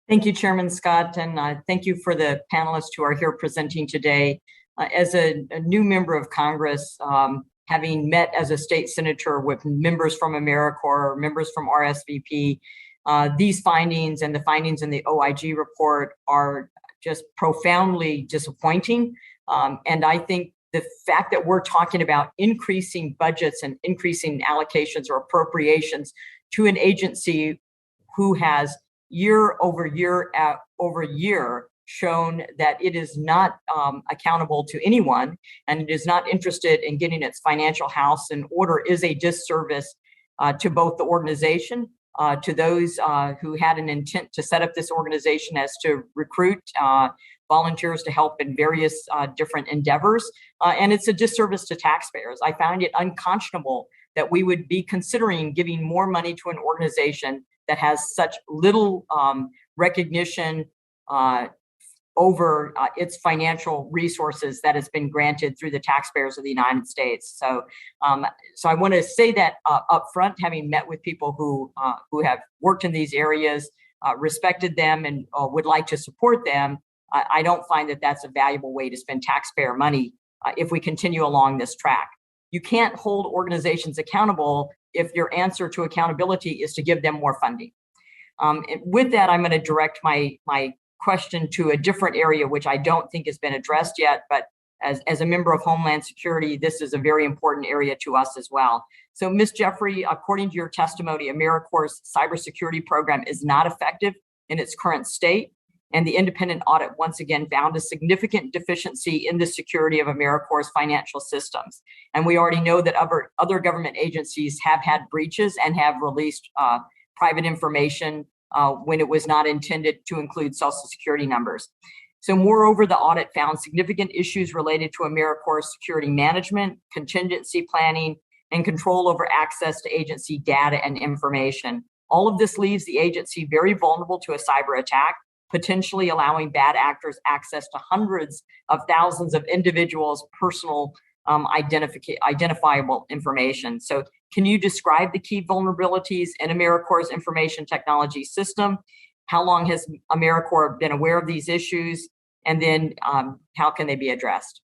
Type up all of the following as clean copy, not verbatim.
Thank you, Chairman Scott, and thank you for the panelists who are here presenting today. As a new member of Congress, having met as a state senator with members from AmeriCorps, members from RSVP, these findings and the findings in the OIG report are just profoundly disappointing. And I think the fact that we're talking about increasing budgets and increasing allocations or appropriations to an agency who has year over year shown that it is not accountable to anyone and it is not interested in getting its financial house in order is a disservice to both the organization, to those who had an intent to set up this organization as to recruit volunteers to help in various different endeavors. And it's a disservice to taxpayers. I found it unconscionable that we would be considering giving more money to an organization that has such little recognition over its financial resources that has been granted through the taxpayers of the United States. So I want to say that up front, having met with people who have worked in these areas, respected them, and would like to support them, I don't find that that's a valuable way to spend taxpayer money if we continue along this track. You can't hold organizations accountable if your answer to accountability is to give them more funding. With that, I'm going to direct my question to a different area, which I don't think has been addressed yet, but as a member of Homeland Security, this is a very important area to us as well. So, Ms. Jeffrey, according to your testimony, AmeriCorps' cybersecurity program is not effective in its current state, and the independent audit once again found a significant deficiency in the security of AmeriCorps' financial systems. And we already know that other government agencies have had breaches and have released private information when it was not intended to include Social Security numbers. So moreover, the audit found significant issues related to AmeriCorps' security management, contingency planning, and control over access to agency data and information. All of this leaves the agency very vulnerable to a cyber attack, potentially allowing bad actors access to hundreds of thousands of individuals' personal identifiable information. So can you describe the key vulnerabilities in AmeriCorps' information technology system? How long has AmeriCorps been aware of these issues? And then how can they be addressed?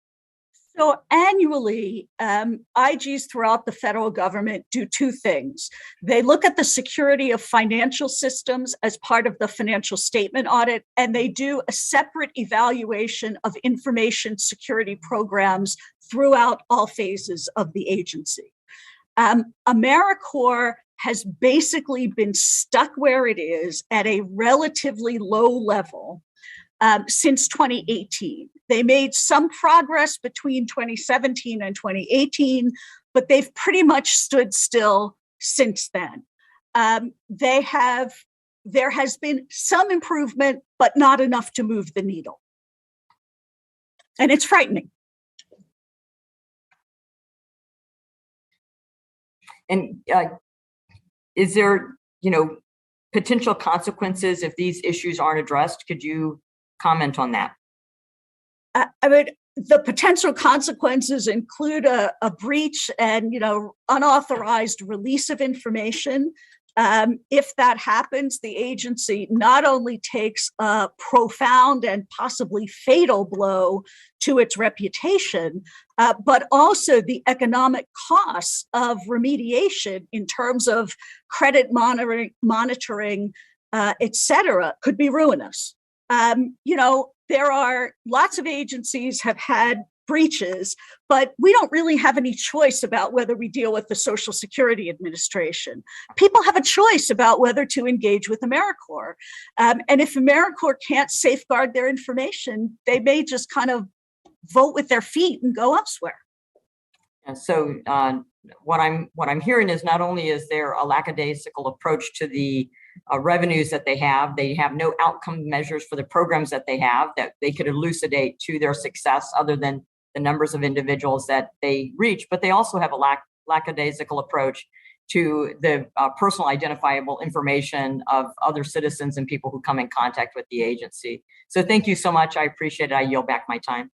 So annually, IGs throughout the federal government do two things. They look at the security of financial systems as part of the financial statement audit, and they do a separate evaluation of information security programs throughout all phases of the agency. AmeriCorps has basically been stuck where it is at a relatively low level since 2018. They made some progress between 2017 and 2018, but they've pretty much stood still since then. There has been some improvement, but not enough to move the needle. And it's frightening. And is there, potential consequences if these issues aren't addressed? Could you comment on that? The potential consequences include a breach and, unauthorized release of information. If that happens, the agency not only takes a profound and possibly fatal blow to its reputation, but also the economic costs of remediation in terms of credit monitoring, et cetera, could be ruinous. There are lots of agencies have had breaches, but we don't really have any choice about whether we deal with the Social Security Administration. People have a choice about whether to engage with AmeriCorps. And if AmeriCorps can't safeguard their information, they may just kind of vote with their feet and go elsewhere. And so what I'm hearing is not only is there a lackadaisical approach to the revenues that they have no outcome measures for the programs that they have that they could elucidate to their success other than the numbers of individuals that they reach, but they also have a lackadaisical approach to the personal identifiable information of other citizens and people who come in contact with the agency. So thank you so much. I appreciate it. I yield back my time.